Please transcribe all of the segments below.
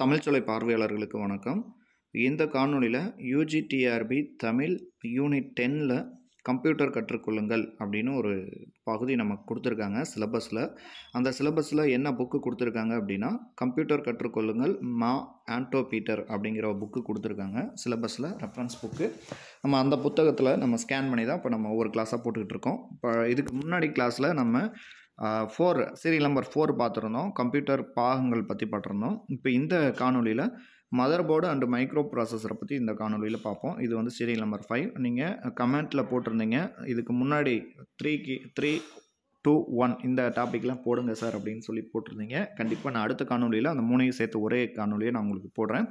தமிழ்ச்சொலை பார்வையாளர்களுக்கு வணக்கம். இந்த காணொளியில் யூஜிடிஆர்பி தமிழ் யூனிட் 10ல் கம்ப்யூட்டர் கற்றுக்கொள்ளுங்கள் அப்படின்னு ஒரு பகுதி நமக்கு கொடுத்துருக்காங்க சிலபஸில். அந்த சிலபஸில் என்ன புக்கு கொடுத்துருக்காங்க அப்படின்னா, கம்ப்யூட்டர் கற்றுக்கொள்ளுங்கள் மா ஆண்டோ பீட்டர் அப்படிங்கிற புக்கு கொடுத்துருக்காங்க சிலபஸில், ரெஃபரன்ஸ் புக்கு. நம்ம அந்த புத்தகத்தில் நம்ம ஸ்கேன் பண்ணி தான் இப்போ நம்ம ஒவ்வொரு கிளாஸாக போட்டுக்கிட்டு இருக்கோம். இப்போ இதுக்கு முன்னாடி கிளாஸில் நம்ம 4 சீரியல் நம்பர் 4 பார்த்துருந்தோம். கம்ப்யூட்டர் பாகங்கள் பற்றி பார்த்துருந்தோம். இப்போ இந்த காணொலியில் மதர் போர்டு அண்டு மைக்ரோ ப்ராசஸரை பற்றி இந்த காணொலியில் பார்ப்போம். இது வந்து சீரியல் நம்பர் 5. நீங்கள் கமெண்ட்டில் போட்டிருந்தீங்க, இதுக்கு முன்னாடி 3, 2, 1 இந்த டாப்பிக்லாம் போடுங்க சார் அப்படின்னு சொல்லி போட்டிருந்தீங்க. கண்டிப்பாக நான் அடுத்த காணொலியில் அந்த 3ஐயும் சேர்த்து ஒரே காணொலியை நான் உங்களுக்கு போடுறேன்.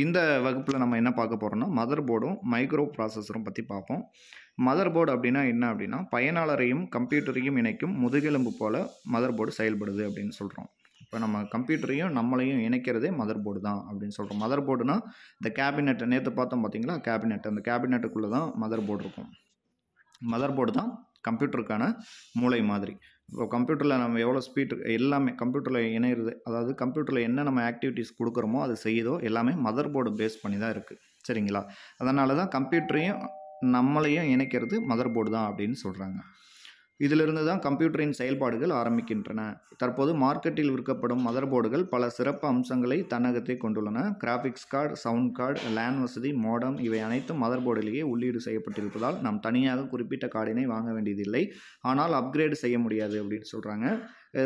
இந்த வகுப்பில் நம்ம என்ன பார்க்க போகிறோம்னா, மதர் போர்டும் மைக்ரோ ப்ராசஸரும் பற்றி பார்ப்போம். மதர் போர்டு அப்படின்னா என்ன அப்படின்னா, பயனாளரையும் கம்ப்யூட்டரையும் இணைக்கும் முதுகெலும்பு போல் மதர் போர்டு செயல்படுது அப்படின்னு சொல்கிறோம். இப்போ நம்ம கம்ப்யூட்டரையும் நம்மளையும் இணைக்கிறதே மதர் போர்டு தான் அப்படின்னு சொல்கிறோம். மதர் போர்டுனா இந்த கேபினெட், நேற்று பார்த்தோம் பார்த்தீங்களா கேபினெட், அந்த கேபினெட்டுக்குள்ளே தான் மதர் போர்டு இருக்கும். மதர் போர்டு தான் கம்ப்யூட்டருக்கான மூளை மாதிரி. இப்போ கம்ப்யூட்டரில் நம்ம எவ்வளோ ஸ்பீட் எல்லாமே கம்ப்யூட்டரில் இணையிறது, அதாவது கம்ப்யூட்டரில் என்ன நம்ம ஆக்டிவிட்டீஸ் கொடுக்குறோமோ அது செய்யுதோ எல்லாமே மதர் போர்டு பேஸ் பண்ணி தான் இருக்குது. சரிங்களா? அதனால தான் கம்ப்யூட்டரையும் நம்மளையும் இணைக்கிறது மதர் போர்டு தான் அப்படின்னு சொல்கிறாங்க. இதிலிருந்து தான் கம்ப்யூட்டரின் செயல்பாடுகள் ஆரம்பிக்கின்றன. தற்போது மார்க்கெட்டில் விற்கப்படும் மதர் போர்டுகள் பல சிறப்பு அம்சங்களை தன்னகத்தை கொண்டுள்ளன. Graphics card, sound card, LAN வசதி, மோடம் இவை அனைத்தும் மதர் போர்டிலேயே உள்ளீடு செய்யப்பட்டிருப்பதால் நாம் தனியாக குறிப்பிட்ட கார்டினை வாங்க வேண்டியதில்லை. ஆனால் அப்கிரேடு செய்ய முடியாது அப்படின்னு சொல்கிறாங்க.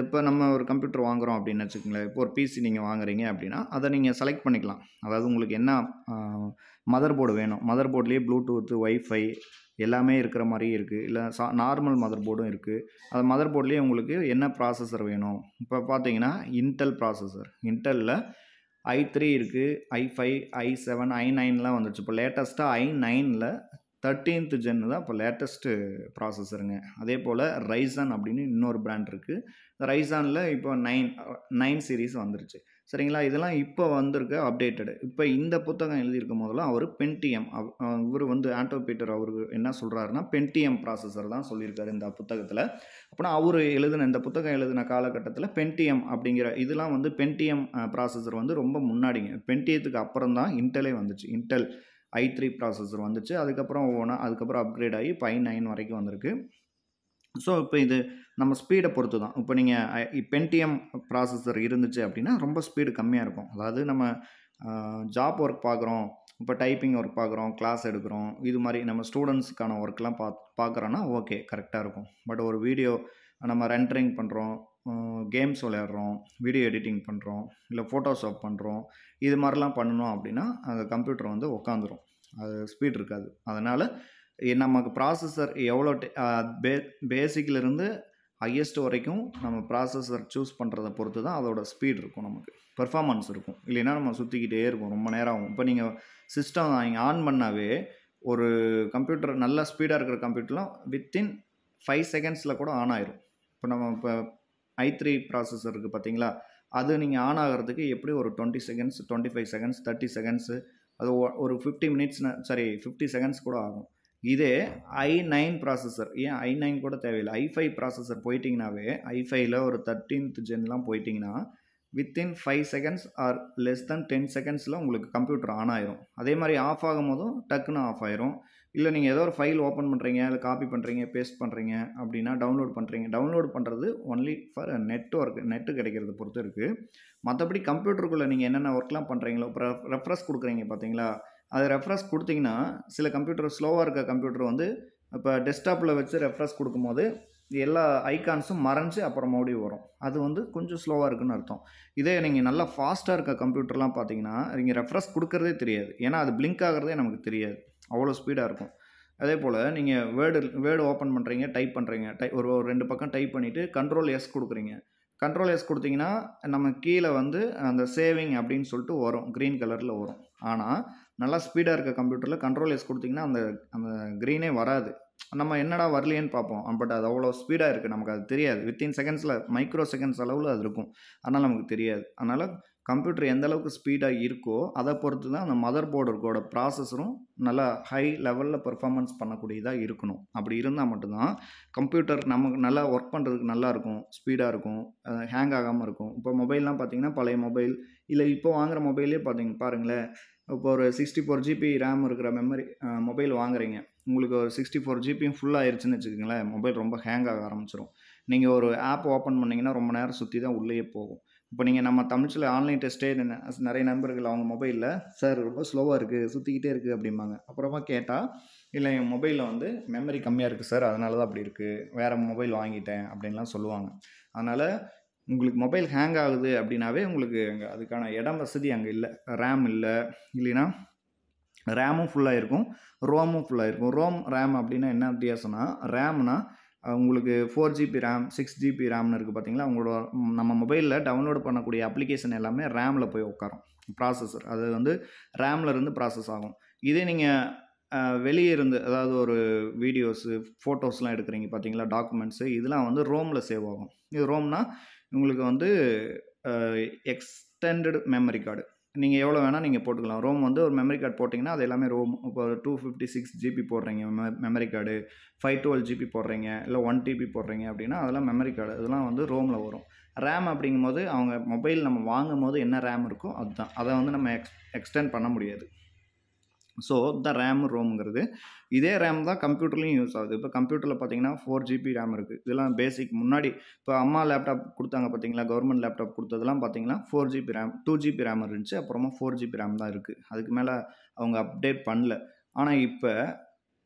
இப்போ நம்ம ஒரு கம்ப்யூட்டர் வாங்குகிறோம் அப்படின்னு வச்சுக்கோங்களேன். இப்போ ஒரு பிசி நீங்கள் வாங்குறீங்க அப்படின்னா அதை நீங்கள் செலக்ட் பண்ணிக்கலாம். அதாவது உங்களுக்கு என்ன மதர் போர்டு வேணும், மதர் போர்ட்லேயே ப்ளூடூத்து, வைஃபை எல்லாமே இருக்கிற மாதிரி இருக்குது. இல்லை நார்மல் மதர் போர்டும் இருக்குது. அது மதர் போர்ட்லேயே உங்களுக்கு என்ன ப்ராசஸர் வேணும். இப்போ பார்த்தீங்கன்னா இன்டெல் ப்ராசஸர், இன்டெல்லில் i3 இருக்குது, i5, i7, i9லாம் வந்துடுச்சு. இப்போ லேட்டஸ்ட்டாக i9ல் 13th ஜென் தான் இப்போ லேட்டஸ்ட்டு ப்ராசஸருங்க. அதே போல் ரைசான் அப்படின்னு இன்னொரு பிராண்ட் இருக்குது. ரைசானில் இப்போ 9 சீரீஸ் வந்துருச்சு. சரிங்களா? இதெல்லாம் இப்போ வந்திருக்க அப்டேட்டடு. இப்போ இந்த புத்தகம் எழுதியிருக்கும் போதெல்லாம் அவர் பென்டிஎம், இவர் வந்து ஆண்டோ பீட்டர் அவருக்கு என்ன சொல்கிறாருன்னா பென்டிஎம் ப்ராசஸர் தான் சொல்லியிருக்காரு இந்த புத்தகத்தில். அப்படின்னா அவர் இந்த புத்தகம் எழுதின காலகட்டத்தில் பென்டிஎம் அப்படிங்கிற இதெல்லாம் வந்து பென்டிஎம் ப்ராசஸர் வந்து ரொம்ப முன்னாடிங்க. பென்டிஎத்துக்கு அப்புறம் தான் இன்டெலே வந்துச்சு. இன்டெல் i3 ப்ராசஸர் வந்துச்சு. அதுக்கப்புறம் அதுக்கப்புறம் அப்கிரேட் ஆகி இப்போ i9 வரைக்கும் வந்திருக்கு. ஸோ இப்போ இது நம்ம ஸ்பீடை பொறுத்து தான். இப்போ நீங்கள் பென்டிஎம் ப்ராசஸர் இருந்துச்சு அப்படின்னா ரொம்ப ஸ்பீடு கம்மியாக இருக்கும். அதாவது நம்ம ஜாப் ஒர்க் பார்க்குறோம், இப்போ டைப்பிங் ஒர்க் பார்க்குறோம், கிளாஸ் எடுக்கிறோம், இது மாதிரி நம்ம ஸ்டூடெண்ட்ஸுக்கான ஒர்க்லாம் பார்க்குறோன்னா ஓகே கரெக்டாக இருக்கும். பட் ஒரு வீடியோ நம்ம ரெண்டரிங் பண்ணுறோம், கேம்ஸ் விளையாடுறோம், வீடியோ எடிட்டிங் பண்ணுறோம், இல்லை ஃபோட்டோஷாப் பண்ணுறோம், இது மாதிரிலாம் பண்ணணும் அப்படின்னா அந்த கம்ப்யூட்டர் வந்து உட்காந்துரும், அது ஸ்பீட் இருக்காது. அதனால் நமக்கு ப்ராசஸர் எவ்வளோ பேசிக்கிலிருந்து ஹையஸ்ட் வரைக்கும் நம்ம ப்ராசஸர் சூஸ் பண்ணுறதை பொறுத்து தான் அதோட ஸ்பீட் இருக்கும், நமக்கு பெர்ஃபார்மன்ஸ் இருக்கும். இல்லைன்னா நம்ம சுற்றிக்கிட்டே இருக்கும், ரொம்ப நேரம் ஆகும். இப்போ நீங்கள் சிஸ்டம் நீங்கள் ஆன் பண்ணாவே ஒரு கம்ப்யூட்டர் நல்ல ஸ்பீடாக இருக்கிற கம்ப்யூட்டர்லாம் வித்தின் 5 செகண்ட்ஸில் கூட ஆன் ஆயிரும். இப்போ i3 ப்ராசஸர் இருக்குது பார்த்தீங்களா, அது நீங்கள் ஆன் ஆகிறதுக்கு எப்படி ஒரு 20 செகண்ட்ஸ், 25 செகண்ட்ஸ், 30 செகண்ட்ஸு, அது ஒரு 50 செகண்ட்ஸ் கூட ஆகும். இதே i9 ப்ராசஸர், ஏன் i9 கூட தேவையில்லை, i5 ப்ராசஸர் போயிட்டிங்கனாவே, i5ல் ஒரு 13th ஜென்லாம் போயிட்டிங்கன்னா within 5 seconds or less then 10 செகண்ட்ஸில் உங்களுக்கு கம்ப்யூட்டர் ஆன் ஆயிரும். அதே மாதிரி ஆஃப் ஆகும் போதும் டக்குன்னு ஆஃப் ஆயிரும். இல்லை நீங்கள் ஏதோ ஒரு ஃபைல் ஓப்பன் பண்ணுறீங்க, இல்லை காப்பி பண்ணுறீங்க, பேஸ்ட் பண்ணுறீங்க அப்படின்னா டவுன்லோட் பண்ணுறது ஒன்லி ஃபார் நெட்டு கிடைக்கிறத பொறுத்து இருக்குது. மற்றபடி கம்ப்யூட்டருக்குள்ளே நீங்கள் என்னென்ன ஒர்க்லாம் பண்ணுறீங்களோ, இப்போ ரெஃப்ரெஷ் கொடுக்குறீங்க பார்த்தீங்களா, அது ரெஃப்ரெஷ் கொடுத்தீங்கன்னா சில கம்ப்யூட்டர் ஸ்லோவாக இருக்க கம்ப்யூட்டர் வந்து இப்போ டெஸ்க்டாப்பில் வச்சு ரெஃப்ரெஷ் கொடுக்கும்போது எல்லா ஐகான்ஸும் மறைஞ்சு அப்புறம் மறுபடியும் வரும். அது வந்து கொஞ்சம் ஸ்லோவாக இருக்குன்னு அர்த்தம். இதே நீங்கள் நல்லா ஃபாஸ்ட்டாக இருக்க கம்ப்யூட்டர்லாம் பார்த்தீங்கன்னா நீங்கள் ரெஃப்ரெஷ் கொடுக்குறதே தெரியாது, ஏன்னா அது பிளிங்க் ஆகிறதே நமக்கு தெரியாது, அவ்வளோ ஸ்பீடாக இருக்கும். அதே போல் நீங்கள் வேர்டு ஓப்பன் பண்ணுறீங்க, டைப் பண்ணுறீங்க, ஒரு 2 பக்கம் டைப் பண்ணிவிட்டு Ctrl+S கொடுக்குறீங்க. Ctrl+S கொடுத்தீங்கன்னா நம்ம கீழே வந்து அந்த சேவிங் அப்படின்னு சொல்லிட்டு வரும், க்ரீன் கலரில் வரும். ஆனால் நல்லா ஸ்பீடாக இருக்க கம்ப்யூட்டரில் Ctrl+S கொடுத்தீங்கன்னா அந்த க்ரீனே வராது. நம்ம என்னடா வரலையேன்னு பார்ப்போம். பட் அது அவ்வளோ ஸ்பீடாக இருக்குது, நமக்கு அது தெரியாது. வித்தின் செகண்ட்ஸில் மைக்ரோ செகண்ட்ஸ் அளவில் அது இருக்கும், அதனால் நமக்கு தெரியாது. அதனால் கம்ப்யூட்டர் எந்த அளவுக்கு ஸ்பீடாக இருக்கோ அதை பொறுத்து தான் அந்த மதர் போர்டோட ப்ராசஸரும் நல்லா ஹை லெவலில் பெர்ஃபார்மன்ஸ் பண்ணக்கூடியதாக இருக்கணும். அப்படி இருந்தால் மட்டும்தான் கம்ப்யூட்டர் நமக்கு நல்லா ஒர்க் பண்ணுறதுக்கு நல்லாயிருக்கும், ஸ்பீடாக இருக்கும், ஹேங் ஆகாமல் இருக்கும். இப்போ மொபைல்லாம் பார்த்தீங்கன்னா பழைய மொபைல் இல்லை இப்போ வாங்குகிற மொபைலே பாருங்களேன், இப்போ ஒரு 64 GB ரேம் இருக்கிற மொபைல் வாங்குறீங்க, உங்களுக்கு ஒரு 64 GBயும் ஃபுல் ஆயிடுச்சுன்னு வச்சுக்கோங்களேன், மொபைல் ரொம்ப ஹேங் ஆக ஆரம்பிச்சிடும். நீங்கள் ஒரு ஆப் ஓப்பன் பண்ணிங்கன்னா ரொம்ப நேரம் சுற்றி தான் உள்ளேயே போகும். இப்போ நீங்கள் நம்ம தமிழ்ச்சில் ஆன்லைன் டெஸ்ட்டே நிறைய நண்பர்கள் அவங்க மொபைலில் சார் ரொம்ப ஸ்லோவாக இருக்குது, சுற்றிக்கிட்டே இருக்குது அப்படிம்பாங்க. அப்புறமா கேட்டால் இல்லை என் மொபைலில் வந்து மெமரி கம்மியாக இருக்குது சார், அதனால தான் அப்படி இருக்குது, வேறு மொபைல் வாங்கிட்டேன் அப்படின்லாம் சொல்லுவாங்க. அதனால் உங்களுக்கு மொபைல் ஹேங் ஆகுது அப்படின்னாவே உங்களுக்கு அங்கே அதுக்கான இடம் வசதி அங்கே இல்லை, ரேம் இல்லை, இல்லைன்னா ரேமும் ஃபுல்லாக இருக்கும், ரோமும் ஃபுல்லாக இருக்கும். ரோம் ரேம் அப்படின்னா என்ன வித்தியாசம்னா, ரேம்னா உங்களுக்கு 4 GB ரேம் 6 GB ரேம்னு இருக்குது பார்த்தீங்களா, உங்களோட நம்ம மொபைலில் டவுன்லோட் பண்ணக்கூடிய அப்ளிகேஷன் எல்லாமே ரேமில் போய் உட்காரும். ப்ராசஸர் அது வந்து ரேமில் இருந்து ப்ராசஸ் ஆகும். இதே நீங்கள் வெளியே இருந்து அதாவது ஒரு வீடியோஸு ஃபோட்டோஸ்லாம் எடுக்கிறீங்க பார்த்தீங்களா, டாக்குமெண்ட்ஸு, இதெல்லாம் வந்து ரோமில் சேவ் ஆகும். இது ரோம்னா உங்களுக்கு வந்து எக்ஸ்டெண்டட் மெமரி கார்டு, நீங்கள் எவ்வளோ வேணால் நீங்கள் போட்டுக்கலாம். ரோம் வந்து ஒரு மெமரி கார்டு போட்டிங்கன்னா அது எல்லாமே ரோம். இப்போ 256 GB போடுறீங்க மெமரி கார்டு, 512 GB போடுறீங்க, இல்லை 1 TB போடுறீங்க அப்படின்னா அதெல்லாம் மெமரி கார்டு, அதெல்லாம் வந்து ரோமில் வரும். ரேம் அப்படிங்கும்போது அவங்க மொபைல் நம்ம வாங்கும் போது என்ன ரேம் இருக்கோ அதுதான், அதை வந்து நம்ம எக்ஸ்டெண்ட் பண்ண முடியாது. ஸோ த ரேம் ரோம்ங்கிறது இதே ரேம் தான் கம்ப்யூட்டர்லேயும் யூஸ் ஆகுது. இப்போ கம்ப்யூட்டரில் பார்த்தீங்கன்னா 4 GB ரேம் இருக்குது. இதெல்லாம் பேசிக். முன்னாடி இப்போ அம்மா லேப்டாப் கொடுத்தாங்க பார்த்தீங்களா, கவர்மெண்ட் லேப்டாப் கொடுத்ததெல்லாம் பார்த்தீங்கன்னா 4 GB ரேம் 2 GB ரேம் இருந்துச்சு, அப்புறமா 4 GB ரேம் தான் இருக்குது. அதுக்கு மேலே அவங்க அப்டேட் பண்ணல. ஆனால் இப்போ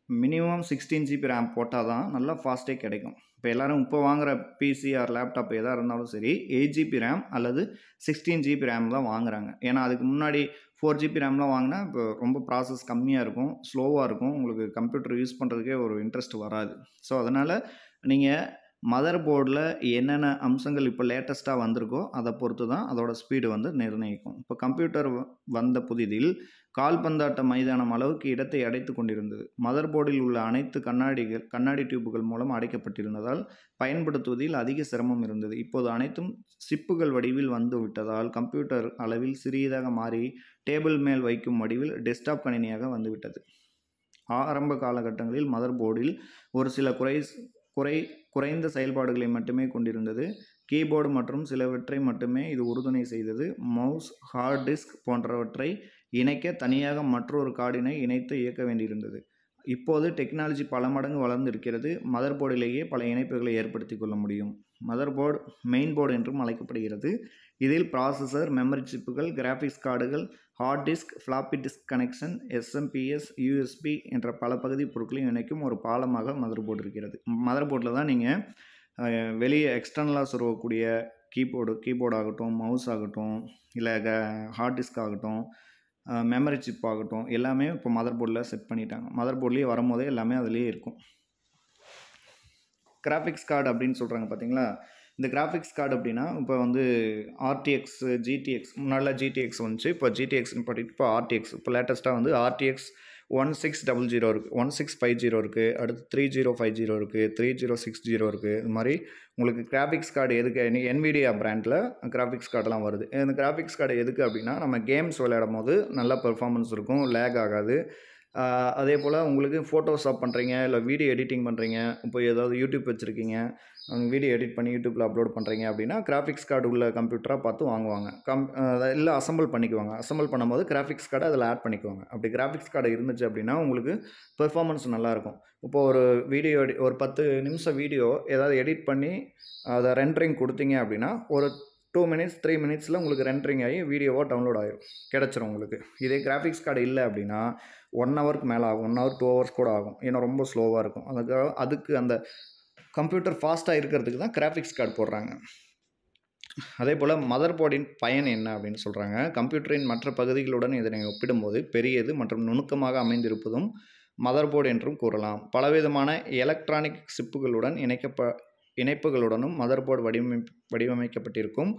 மினிமம் 16 GB ரேம் போட்டால் தான் நல்லா ஃபாஸ்ட்டே கிடைக்கும். இப்போ எல்லோரும் இப்போ வாங்குகிற பிசி ஆர் லேப்டாப் எதாக இருந்தாலும் சரி 8 GB ரேம் அல்லது 16 GB ரேம் தான் வாங்குறாங்க. ஏன்னா அதுக்கு முன்னாடி 4 GB ரேம்லாம் வாங்கினா இப்போ ரொம்ப ப்ராசஸ் கம்மியாக இருக்கும், ஸ்லோவாக இருக்கும், உங்களுக்கு கம்ப்யூட்டர் யூஸ் பண்ணுறதுக்கே ஒரு இன்ட்ரெஸ்ட் வராது. ஸோ அதனால் நீங்கள் மதர் போர்டில் என்னென்ன அம்சங்கள் இப்போ லேட்டஸ்ட்டாக வந்திருக்கோ அதை பொறுத்து தான் அதோட ஸ்பீடு வந்து நிர்ணயிக்கும். இப்போ கம்ப்யூட்டர் வந்த புதிதில் கால்பந்தாட்ட மைதானம் அளவுக்கு இடத்தை அடைத்து கொண்டிருந்தது. மதர் போர்டில் உள்ள அனைத்து கண்ணாடி டியூபுகள் மூலம் அடைக்கப்பட்டிருந்ததால் பயன்படுத்துவதில் அதிக சிரமம் இருந்தது. இப்போது அனைத்தும் சிப்புகள் வடிவில் வந்து விட்டதால் கம்ப்யூட்டர் அளவில் சிறியதாக மாறி டேபிள் மேல் வைக்கும் வடிவில் டெஸ்க்டாப் கணினியாக வந்துவிட்டது. ஆரம்ப காலகட்டங்களில் மதர் போர்டில் ஒரு சில குறைந்த செயல்பாடுகளை மட்டுமே கொண்டிருந்தது. கீபோர்டு மற்றும் சிலவற்றை மட்டுமே இது உறுதுணை செய்தது. மவுஸ், ஹார்ட் டிஸ்க் போன்றவற்றை இணைக்க தனியாக மற்றொரு கார்டினை இணைத்து இயக்க வேண்டியிருந்தது. இப்போது டெக்னாலஜி பல மடங்கு வளர்ந்து இருக்கிறது. மதர் போர்டிலேயே பல இணைப்புகளை ஏற்படுத்தி கொள்ள முடியும். மதர் போர்டு மெயின் போர்டு என்றும் அழைக்கப்படுகிறது. இதில் ப்ராசஸர், மெமரி சிப்புகள், கிராஃபிக்ஸ் கார்டுகள், hard disk, floppy disk connection, SMS, USB என்ற பல பகுதி பொருட்களையும் இணைக்கும் ஒரு பாலமாக மதர் போர்டு இருக்கிறது. மதர் போர்டில் தான் நீங்கள் வெளியே எக்ஸ்டர்னலாக சொருகக்கூடிய கீபோர்டு ஆகட்டும், மவுஸ் ஆகட்டும், இல்லை ஹார்ட் டிஸ்க் ஆகட்டும், மெமரி சிப் ஆகட்டும், எல்லாமே இப்போ மதர் போர்டில் செட் பண்ணிட்டாங்க. மதர் போர்ட்லேயே வரும்போதே எல்லாமே அதுலேயே இருக்கும். கிராஃபிக்ஸ் கார்டு அப்படின்னு சொல்கிறாங்க பார்த்தீங்களா, இந்த கிராஃபிக்ஸ் கார்டு அப்படின்னா இப்போ வந்து RTX, GTX, முன்னாடிலாம் GTX வந்துச்சு, இப்போ GTXன்னு போட்டிட்டு இப்போ RTX, இப்போ லேட்டஸ்ட்டாக வந்து RTX 1600 இருக்குது, 1650 இருக்குது, அடுத்து 3050 இருக்குது, 3060 இருக்குது. இது மாதிரி உங்களுக்கு கிராஃபிக்ஸ் கார்டு எதுக்கு, NVIDIA பிராண்டில் கிராஃபிக்ஸ் கார்டெலாம் வருது. இந்த கிராஃபிக்ஸ் கார்டு எதுக்கு அப்படின்னா நம்ம கேம்ஸ் விளையாடும் போது நல்ல பெர்ஃபார்மன்ஸ் இருக்கும், லேக் ஆகாது. அதே போல் உங்களுக்கு ஃபோட்டோஷாப் பண்ணுறீங்க, இல்லை வீடியோ எடிட்டிங் பண்ணுறீங்க, இப்போ ஏதாவது யூடியூப் வச்சுருக்கீங்க, வீடியோ எடிட் பண்ணி யூடியூப்பில் அப்லோட் பண்ணுறீங்க அப்படின்னா கிராஃபிக்ஸ் கார்டு உள்ள கம்ப்யூட்டராக பார்த்து வாங்குவாங்க. இல்லை அசம்பிள் பண்ணிக்குவாங்க. அசம்பிள் பண்ணும்போது கிராஃபிக்ஸ் கார்டை அதில் ஆட் பண்ணிக்குவாங்க. அப்படி கிராஃபிக்ஸ் கார்டு இருந்துச்சு அப்படின்னா உங்களுக்கு பெர்ஃபார்மன்ஸ் நல்லாயிருக்கும். இப்போ ஒரு வீடியோ ஒரு 10 நிமிஷம் வீடியோ ஏதாவது எடிட் பண்ணி அதை ரெண்டரிங் கொடுத்தீங்க அப்படின்னா ஒரு 2 minutes 3 minutesல உங்களுக்கு ரெண்டரிங் ஆகி வீடியோவாக டவுன்லோட் ஆகிடும், கிடச்சிரும் உங்களுக்கு. இதே கிராஃபிக்ஸ் கார்டு இல்லை அப்படின்னா 1 ஹவருக்கு மேலே ஆகும், 1 hour 2 hours கூட ஆகும். ஏன்னா ரொம்ப ஸ்லோவாக இருக்கும். அதுக்கு அந்த கம்ப்யூட்டர் ஃபாஸ்ட்டாக இருக்கிறதுக்கு தான் கிராஃபிக்ஸ் கார்டு போடுறாங்க. அதே போல் மதர் போர்டின் பயன் என்ன அப்படின்னு சொல்கிறாங்க. கம்ப்யூட்டரின் மற்ற பகுதிகளுடன் இதனை ஒப்பிடும்போது பெரியது மற்றும் நுணுக்கமாக அமைந்திருப்பதும் மதர் போர்டு என்றும் கூறலாம். பலவிதமான எலக்ட்ரானிக் சிப்புகளுடன் இணைப்புகளுடனும் மதர் போர்டு வடிவமைக்கப்பட்டிருக்கும்.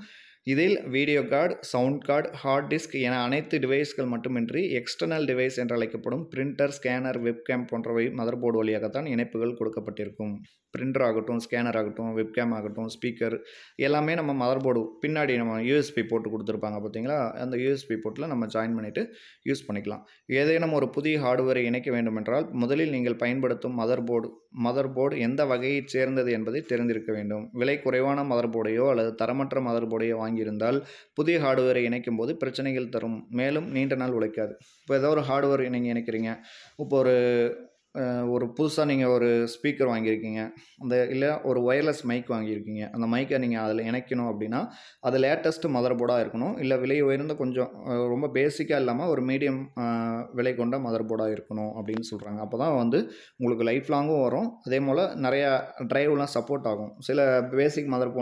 இதில் video card, sound card, hard disk என அனைத்து டிவைஸ்கள் மட்டுமின்றி எக்ஸ்டர்னல் டிவைஸ் என்று அழைக்கப்படும் பிரிண்டர், ஸ்கேனர், வெப்கேம் போன்றவை மதர் போர்டு வழியாகத்தான் இணைப்புகள் கொடுக்கப்பட்டிருக்கும். பிரிண்டர் ஆகட்டும், ஸ்கேனர் ஆகட்டும், வெப்கேம் ஆகட்டும், ஸ்பீக்கர் எல்லாமே நம்ம மதர் போர்டு பின்னாடி நம்ம யூஎஸ்பி போட்டு கொடுத்துருப்பாங்க பார்த்தீங்களா, அந்த யூஎஸ்பி போர்ட்டில் நம்ம ஜாயின் பண்ணிவிட்டு யூஸ் பண்ணிக்கலாம். ஏதேனும் ஒரு புதிய ஹார்ட்வேரை இணைக்க வேண்டுமென்றால் முதலில் நீங்கள் பயன்படுத்தும் மதர் போர்டு எந்த வகையைச் சேர்ந்தது என்பதை தெரிந்திருக்க வேண்டும். விலை குறைவான மதர் போர்டையோ அல்லது தரமற்ற மதர் போர்டையோ வாங்கியிருந்தால் புதிய ஹார்ட்வேரை இணைக்கும் போது பிரச்சனைகள் தரும், மேலும் நீண்ட நாள் உழைக்காது. இப்போ ஏதோ ஒரு ஹார்ட்வேர் நீங்கள் இணைக்கிறீங்க, இப்போ ஒரு புதுசாக நீங்கள் ஒரு ஸ்பீக்கர் வாங்கியிருக்கீங்க, இல்லை ஒரு ஒயர்லெஸ் மைக் வாங்கியிருக்கீங்க, அந்த மைக்கை நீங்கள் அதில் இணைக்கணும் அப்படின்னா அது லேட்டஸ்ட் மதர் போர்டாக இருக்கணும், இல்லை விலை உயர்ந்த கொஞ்சம் ரொம்ப பேசிக்காக இல்லாமல் ஒரு மீடியம் விலை கொண்ட மதர் போர்டாக இருக்கணும் அப்படின்னு சொல்கிறாங்க. அப்போ தான் உங்களுக்கு லைஃப் லாங்கும் வரும், அதே போல் நிறையா ட்ரைவ்லாம் சப்போர்ட் ஆகும். சில பேசிக் மதர்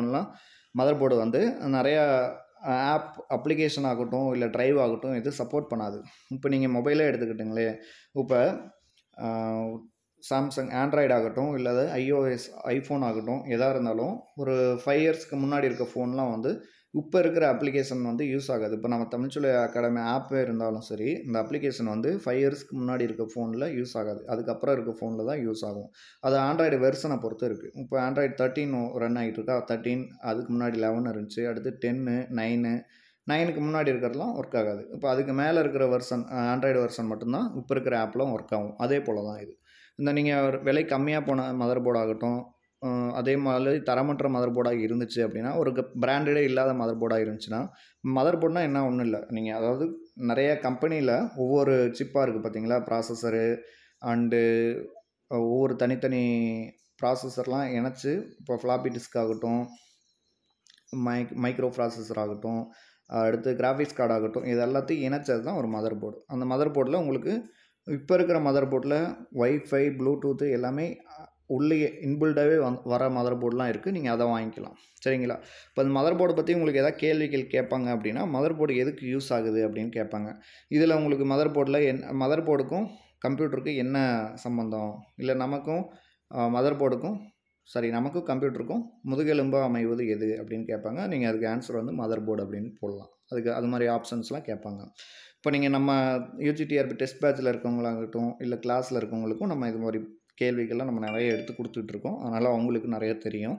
போர்டு நிறையா அப்ளிகேஷன் ஆகட்டும் இல்லை ட்ரைவ் ஆகட்டும் இது சப்போர்ட் பண்ணாது. இப்போ நீங்கள் மொபைலே எடுத்துக்கிட்டிங்களே, இப்போ சாம்சங் ஆண்ட்ராய்டு ஆகட்டும் இல்லை iOS ஐஃபோன் ஆகட்டும் எதாக இருந்தாலும் ஒரு 5 இயர்ஸ்க்கு முன்னாடி இருக்க ஃபோன்லாம் இப்போ இருக்கிற அப்ளிகேஷன் யூஸ் ஆகாது. இப்போ நம்ம தமிழ்ச்சொல்லி அகாடமி ஆப்பே இருந்தாலும் சரி, இந்த அப்ளிகேஷன் 5 இயர்ஸ்க்கு முன்னாடி இருக்க ஃபோனில் யூஸ் ஆகாது, அதுக்கப்புறம் இருக்க ஃபோனில் தான் யூஸ் ஆகும். அது ஆண்ட்ராய்டு வெர்ஷனை பொறுத்து இருக்குது. இப்போ ஆண்ட்ராய்டு 13 ரன் ஆகிட்டு இருக்கா, 13, அதுக்கு முன்னாடி 11 இருந்துச்சு, அடுத்து 10, 9க்கு முன்னாடி இருக்கிறதுலாம் ஒர்க் ஆகாது. இப்போ அதுக்கு மேலே இருக்கிற வெர்ஷன் ஆண்ட்ராய்டு வெர்ஷன் மட்டும்தான் இப்போ இருக்கிற ஆப்லாம் ஒர்க் ஆகும். அதே போல் தான் இது. நீங்கள் விலை கம்மியாக போன மதர் போர்டு ஆகட்டும், அதே மாதிரி தரமற்ற மதர் போர்டாக இருந்துச்சு அப்படின்னா, ஒரு பிராண்டடே இல்லாத மதர் போர்டாக இருந்துச்சுன்னா, மதர் போர்டுனா என்ன ஒன்றும் இல்லை, நீங்கள் அதாவது நிறைய கம்பெனியில் ஒவ்வொரு சிப்பாக இருக்குது பார்த்தீங்களா, ப்ராசஸரு அண்டு ஒவ்வொரு தனித்தனி ப்ராசஸர்லாம் இணைச்சி, இப்போ ஃப்ளாப்பி டிஸ்க் ஆகட்டும், மைக்ரோ ப்ராசஸர் ஆகட்டும், அடுத்து கிராஃபிக்ஸ் கார்டு ஆகட்டும், இது எல்லாத்தையும் இணைச்சது தான் ஒரு மதர் போர்டு. அந்த மதர் போர்டில் உங்களுக்கு இப்போ இருக்கிற மதர் போர்டில் வைஃபை, ப்ளூடூத்து எல்லாமே உள்ளே இன்பில்டாகவே வர மதர் போர்டெலாம் இருக்குது, நீங்கள் அதை வாங்கிக்கலாம். சரிங்களா? இப்போ அந்த மதர் போர்டை பற்றி உங்களுக்கு எதாவது கேள்விகள் கேட்பாங்க அப்படின்னா, மதர் போர்டு எதுக்கு யூஸ் ஆகுது அப்படின்னு கேட்பாங்க. இதில் உங்களுக்கு மதர் போர்டுக்கும் கம்ப்யூட்டருக்கும் என்ன சம்மந்தம், இல்லை நமக்கும் கம்ப்யூட்டருக்கும் முதுகெலும்பாக அமைவது எது அப்படின்னு கேட்பாங்க. நீங்கள் அதுக்கு ஆன்சர் மதர் போர்டு அப்படின்னு போடலாம். அது மாதிரி ஆப்ஷன்ஸ்லாம் கேட்பாங்க. இப்போ நீங்கள் நம்ம யூஜிடிஆர்பி டெஸ்ட் பேட்சில் இருக்கவங்களாகட்டும் இல்லை கிளாஸில் இருக்கவங்களுக்கும் நம்ம இது மாதிரி கேள்விகள்லாம் நம்ம நிறைய எடுத்து கொடுத்துட்ருக்கோம், அதனால் அவங்களுக்கு நிறைய தெரியும்.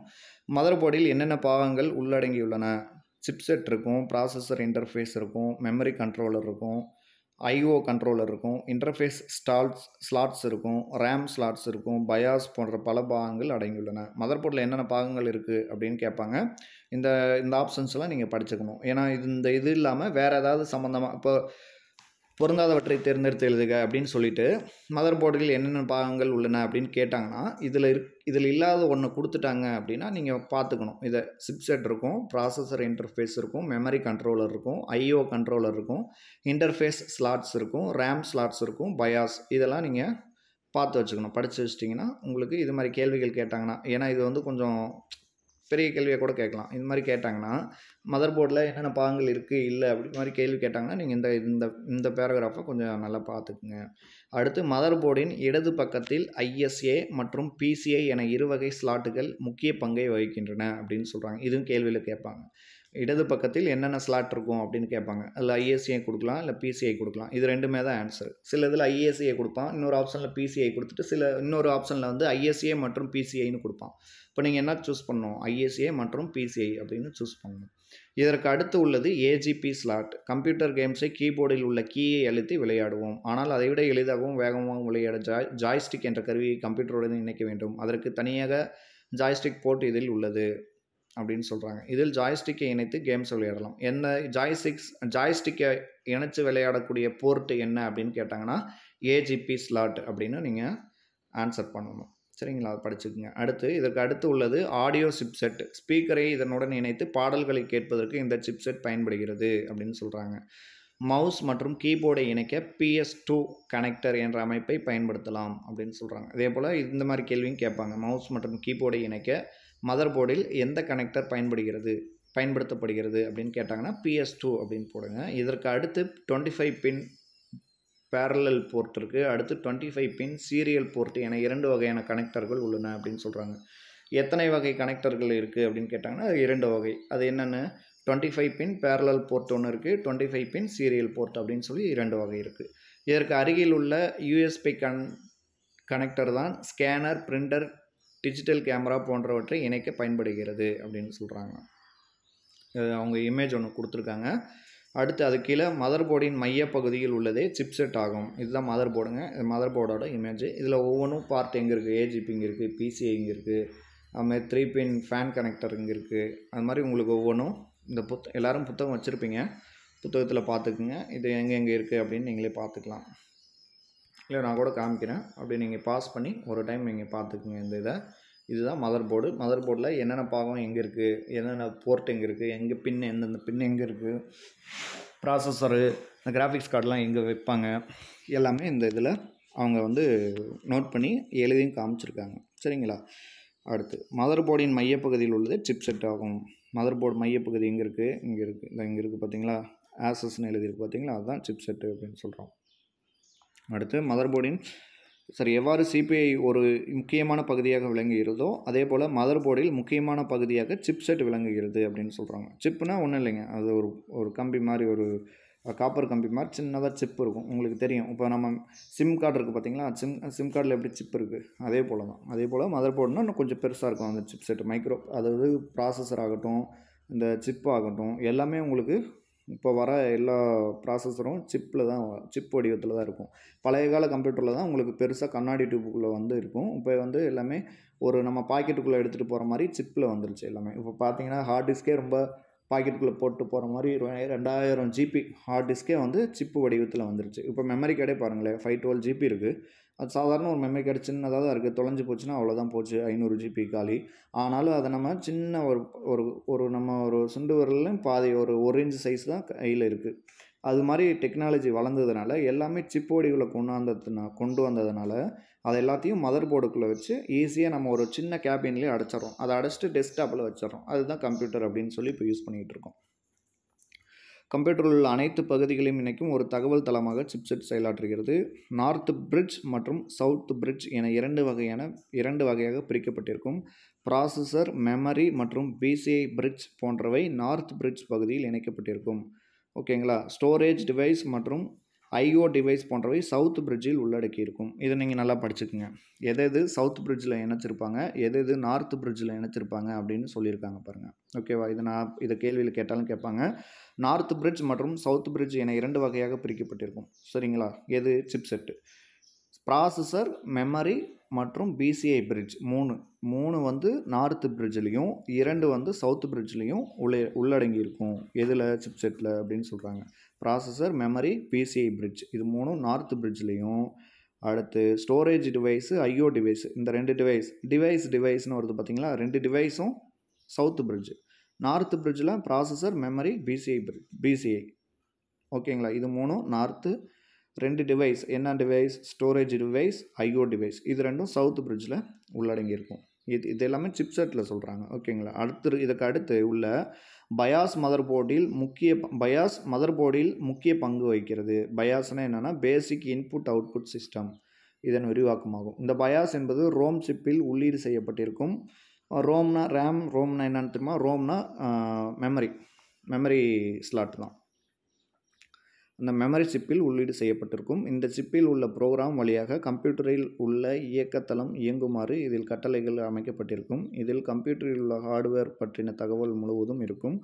மதர் போர்டில் என்னென்ன பாகங்கள் உள்ளடங்கியுள்ளன? சிப்செட் இருக்கும், ப்ராசஸர் இன்டர்ஃபேஸ் இருக்கும், மெமரி கண்ட்ரோலர் இருக்கும், ஐஓ கண்ட்ரோலர் இருக்கும், இன்டர்ஃபேஸ் ஸ்லாட்ஸ் இருக்கும், ரேம் ஸ்லாட்ஸ் இருக்கும், பயாஸ் போன்ற பல பாகங்கள் அடங்கியுள்ளன. மதர் போர்டில் என்னென்ன பாகங்கள் இருக்குது அப்படின்னு கேட்பாங்க. இந்த ஆப்ஷன்ஸ்லாம் நீங்கள் படிச்சுக்கணும். ஏன்னா இது இல்லாமல் வேறு ஏதாவது சம்மந்தமாக இப்போ பொருந்தாதவற்றை தேர்ந்தெடுத்து எழுதுக அப்படின்னு சொல்லிட்டு மதர் போர்டில் என்னென்ன பாகங்கள் உள்ளன அப்படின்னு கேட்டாங்கன்னா, இதில் இல்லாத ஒன்று கொடுத்துட்டாங்க அப்படின்னா நீங்கள் பார்த்துக்கணும். இதை சிப்செட் இருக்கும், ப்ராசஸர் இன்டர்ஃபேஸ் இருக்கும், மெமரி கண்ட்ரோலர் இருக்கும், ஐஓ கண்ட்ரோலர் இருக்கும், இன்டர்ஃபேஸ் ஸ்லாட்ஸ் இருக்கும், ரேம் ஸ்லாட்ஸ் இருக்கும், பயாஸ் இதெல்லாம் நீங்கள் பார்த்து வச்சுக்கணும். படித்து வச்சிட்டிங்கன்னா உங்களுக்கு இது மாதிரி கேள்விகள் கேட்டாங்கன்னா, ஏன்னா இது கொஞ்சம் பெரிய கேள்வியை கூட கேட்கலாம். இந்த மாதிரி கேட்டாங்கன்னா மதர் போர்டில் என்னென்ன பாகங்கள் இருக்குது இல்லை அப்படி மாதிரி கேள்வி கேட்டாங்கன்னா நீங்கள் இந்த பேராகிராஃபை கொஞ்சம் நல்லா பார்த்துக்குங்க. அடுத்து மதர் போர்டின் இடது பக்கத்தில் ISA மற்றும் PCI என இருவகை ஸ்லாட்டுகள் முக்கிய பங்கை வகிக்கின்றன அப்படின்னு சொல்கிறாங்க. இதுவும் கேள்வியில் கேட்பாங்க. இடது பக்கத்தில் என்னென்ன ஸ்லாட் இருக்கும் அப்படின்னு கேட்பாங்க. அதில் ISA கொடுக்கலாம், இல்லை PCI கொடுக்கலாம். இது ரெண்டுமே தான் ஆன்சர். சில இதில் ISA கொடுப்பான், இன்னொரு ஆப்ஷனில் PCI கொடுத்துட்டு இன்னொரு ஆப்ஷனில் ISA மற்றும் PCIன்னு கொடுப்பான். இப்போ நீங்கள் என்ன சூஸ் பண்ணணும்? ISA மற்றும் PCI அப்படின்னு சூஸ் பண்ணணும். இதற்கு அடுத்து உள்ளது AGP ஸ்லாட். கம்ப்யூட்டர் கேம்ஸை கீபோர்டில் உள்ள கீயை அழுத்தி விளையாடுவோம். ஆனால் அதைவிட எளிதாகவும் வேகமாகவும் விளையாட ஜாய்ஸ்டிக் என்ற கருவியை கம்ப்யூட்டருடன் இணைக்க வேண்டும். அதற்கு தனியாக ஜாய்ஸ்டிக் போர்ட் இதில் உள்ளது அப்படின்னு சொல்கிறாங்க. இதில் ஜாய்ஸ்டிக்கை இணைத்து கேம்ஸ் விளையாடலாம். ஜாய்ஸ்டிக்கை இணைச்சு விளையாடக்கூடிய போர்ட்டு என்ன அப்படின்னு கேட்டாங்கன்னா AGP ஸ்லாட் அப்படின்னு நீங்கள் ஆன்சர் பண்ணணும். சரிங்களா? அதை படிச்சுக்குங்க. இதற்கு அடுத்து உள்ளது ஆடியோ சிப்செட். ஸ்பீக்கரை இதனுடன் இணைத்து பாடல்களை கேட்பதற்கு இந்த சிப்செட் பயன்படுகிறது அப்படின்னு சொல்கிறாங்க. மவுஸ் மற்றும் கீபோர்டை இணைக்க PS2 கனெக்டர் என்ற அமைப்பை பயன்படுத்தலாம் அப்படின்னு சொல்கிறாங்க. அதே போல் இந்த மாதிரி கேள்வியும் கேட்பாங்க. மவுஸ் மற்றும் கீபோர்டை இணைக்க மதர் போர்டில் எந்த கனெக்டர் பயன்படுத்தப்படுகிறது அப்படின்னு கேட்டாங்கன்னா PS2 அப்படின்னு போடுங்க. இதற்கு அடுத்து 25 பின் பேரலல் போர்ட் இருக்குது. அடுத்து 25 பின் சீரியல் போர்ட் என 2 வகையான கனெக்டர்கள் உள்ளன அப்படின்னு சொல்கிறாங்க. எத்தனை வகை கனெக்டர்கள் இருக்குது அப்படின்னு கேட்டாங்கன்னா 2 வகை. அது என்னென்னு 25 பின் பேரலல் போர்ட் ஒன்று இருக்குது, 25 பின் சீரியல் போர்ட் அப்படின்னு சொல்லி 2 வகை இருக்குது. இதற்கு அருகில் உள்ள யூஎஸ்பி கனெக்டர் தான் ஸ்கேனர், பிரிண்டர், டிஜிட்டல் கேமரா போன்றவற்றை இணைக்க பயன்படுகிறது அப்படின்னு சொல்கிறாங்க. அவங்க இமேஜ் ஒன்று கொடுத்துருக்காங்க. அடுத்து அது கீழே மதர் போர்டின் மையப்பகுதியில் உள்ளதே சிப்செட் ஆகும். இதுதான் மதர் போர்டுங்க. மதர் போர்டோட இமேஜ். இதில் ஒவ்வொன்றும் பார்ட் எங்கே இருக்குது, ஏஜிபி இங்கே இருக்குது, பிசிஐ இங்கே இருக்குது, அதுமாதிரி 3 பின் ஃபேன் கனெக்டர் இங்கே இருக்குது. அது மாதிரி உங்களுக்கு ஒவ்வொன்றும் இந்த எல்லோரும் புத்தகம் வச்சுருப்பீங்க, புத்தகத்தில் பார்த்துக்குங்க. இது எங்கே இருக்குது அப்படின்னு நீங்களே பார்த்துக்கலாம். இல்லை நான் கூட காமிக்கிறேன், அப்படி நீங்கள் பாஸ் பண்ணி ஒரு டைம் நீங்கள் பார்த்துக்குங்க இந்த இதை. இதுதான் மதர் போர்டு. மதர் போர்டில் என்னென்ன பாகம் எங்கே இருக்குது, என்னென்ன போர்ட் எங்கே இருக்குது, எங்கே பின் எந்தெந்த பின் எங்கே இருக்குது, ப்ராசஸரு, இந்த கிராஃபிக்ஸ் கார்டெலாம் எங்கே வைப்பாங்க, எல்லாமே இந்த இதில் அவங்க வந்து நோட் பண்ணி எழுதியும் காமிச்சிருக்காங்க. சரிங்களா? அடுத்து மதர் போர்டின் மையப்பகுதியில் உள்ளது சிப்செட் ஆகும். மதர் போர்டு மையப்பகுதி எங்கே இருக்குது, இங்கே இருக்குது, இந்த இங்கே இருக்குது பார்த்தீங்களா, ஆசஸ்ன்னு எழுதியிருக்கு பார்த்தீங்களா, அதுதான் சிப்செட்டு அப்படின்னு சொல்கிறோம். அடுத்து மதர் போர்டின் எவ்வாறு சிபிஐ ஒரு முக்கியமான பகுதியாக விளங்குகிறதோ அதே போல் மதர் போர்டில் முக்கியமான பகுதியாக சிப்செட் விளங்குகிறது அப்படின்னு சொல்கிறாங்க. சிப்புனா ஒன்றும் இல்லைங்க, அது ஒரு கம்பி மாதிரி, ஒரு காப்பர் கம்பி மாதிரி சின்னதாக சிப் இருக்கும். உங்களுக்கு தெரியும், இப்போ நம்ம சிம் கார்டு இருக்குது பார்த்தீங்களா, சிம் கார்டில் எப்படி சிப் இருக்குது அதே போல் தான். அதே போல் மதர் போர்டுனா இன்னும் கொஞ்சம் பெருசாக இருக்கும் அந்த சிப்செட். அதாவது ப்ராசஸர் ஆகட்டும், இந்த சிப் ஆகட்டும், எல்லாமே உங்களுக்கு இப்போ வர எல்லா ப்ராசஸரும் சிப் வடிவத்தில் தான் இருக்கும். பழைய கால கம்ப்யூட்டரில் தான் உங்களுக்கு பெருசாக கண்ணாடி டியூப்புக்குள்ளே வந்து இருக்கும். இப்போ வந்து எல்லாமே ஒரு நம்ம பாக்கெட்டுக்குள்ளே எடுத்துகிட்டு போகிற மாதிரி சிப்பில் வந்துருச்சு எல்லாமே. இப்போ பார்த்தீங்கன்னா ஹார்ட் டிஸ்கே ரொம்ப பாக்கெட்டுக்குள்ளே போட்டு போகிற மாதிரி 2000 ஜிபி ஹார்ட் டிஸ்கே வந்து சிப்பு வடிவத்தில் வந்துருச்சு. இப்போ மெமரி கார்டே பாருங்களேன், 512 ஜிபி இருக்குது. அது சாதாரண ஒரு மெமரி கார்டு சின்னதாக தான் இருக்குது. தொலைஞ்சு போச்சுன்னா அவ்வளோதான் போச்சு, 500 ஜிபி காலி. ஆனாலும் அதை நம்ம சின்ன ஒரு நம்ம ஒரு சுண்டு விரலும் பாதி ஒரு 1 இன்ச் சைஸ் தான் கையில் இருக்குது. அது மாதிரி டெக்னாலஜி வளர்ந்ததுனால எல்லாமே சிப் வடிவில் கொண்டு வந்ததுனால அதை எல்லாத்தையும் மதர் போர்டுக்குள்ளே வச்சு ஈஸியாக நம்ம ஒரு சின்ன கேபின்லேயே அடைச்சிடறோம். அதை அடைச்சிட்டு டெஸ்க்டாப்பில் வச்சிடறோம். அதுதான் கம்ப்யூட்டர் அப்படின்னு சொல்லி இப்போ யூஸ் பண்ணிகிட்டு இருக்கோம். கம்ப்யூட்டரில் உள்ள அனைத்து பகுதிகளையும் இணைக்கும் ஒரு தகவல் தளமாக சிப்செட் செயலாற்றுகிறது. நார்த் பிரிட்ஜ் மற்றும் சவுத் பிரிட்ஜ் என இரண்டு வகையாக பிரிக்கப்பட்டிருக்கும். ப்ராசஸர், மெமரி மற்றும் பிசிஐ பிரிட்ஜ் போன்றவை நார்த் பிரிட்ஜ் பகுதியில் இணைக்கப்பட்டிருக்கும். ஓகேங்களா? ஸ்டோரேஜ் டிவைஸ் மற்றும் ஐஓ டிவைஸ் போன்றவை சவுத் பிரிட்ஜில் உள்ளடக்கி இருக்கும். இதை நீங்கள் நல்லா படிச்சுக்குங்க. எது சவுத் பிரிட்ஜில் இணைச்சிருப்பாங்க, எது நார்த் பிரிட்ஜில் இணைச்சிருப்பாங்க அப்படின்னு சொல்லியிருக்காங்க பாருங்கள். ஓகேவா? இதை கேள்வியில் கேட்டாலும் கேட்பாங்க. நார்த் பிரிட்ஜ் மற்றும் சவுத் பிரிட்ஜ் என 2 வகையாக பிரிக்கப்பட்டிருக்கும். சரிங்களா? எது சிப்செட்டு? ப்ராசஸர், மெமரி மற்றும் பிசிஐ பிரிட்ஜ் மூணு வந்து நார்த் பிரிட்ஜ்லேயும் 2 வந்து சவுத் பிரிட்ஜ்லேயும் உள்ளடங்கி இருக்கும். எதில்? சிப்செட்டில் அப்படின்னு சொல்கிறாங்க. ப்ராசஸர், மெமரி, பிசிஐ பிரிட்ஜ் இது 3 நார்த் பிரிட்ஜ்லேயும். அடுத்து ஸ்டோரேஜ் டிவைஸு, ஐஓ டிவைஸ், இந்த 2 டிவைஸ்னு வருது பார்த்தீங்களா, 2 டிவைஸும் சவுத் பிரிட்ஜ். நார்த் பிரிட்ஜில் ப்ராசஸர், மெமரி, பிசிஐ. ஓகேங்களா? இது 3 நார்த்து. 2 டிவைஸ், என்ன device? Storage device, IO device. இது 2ம் சவுத் பிரிட்ஜில் உள்ளடங்கியிருக்கும். இது எல்லாமே சிப்செட்டில் சொல்கிறாங்க. ஓகேங்களா? இதுக்கு அடுத்து உள்ள பயாஸ் மதர் போர்டில் முக்கிய பங்கு வகிக்கிறது. பயாஸ்னால் என்னென்னா பேசிக் இன்புட் அவுட்புட் சிஸ்டம், இதன் விரிவாக்கமாகும். இந்த பயாஸ் என்பது ரோம் சிப்பில் உள்ளீடு செய்யப்பட்டிருக்கும். ரோம்னா என்னன்னு தெரியுமா? ரோம்னா மெமரி ஸ்லாட் தான். அந்த மெமரி சிப்பில் உள்ளீடு செய்யப்பட்டிருக்கும். இந்த சிப்பில் உள்ள ப்ரோக்ராம் வழியாக கம்ப்யூட்டரில் உள்ள இயக்கத்தளம் இயங்குமாறு இதில் கட்டளைகள் அமைக்கப்பட்டிருக்கும். இதில் கம்ப்யூட்டரில் உள்ள ஹார்ட்வேர் பற்றின தகவல் முழுவதும் இருக்கும்.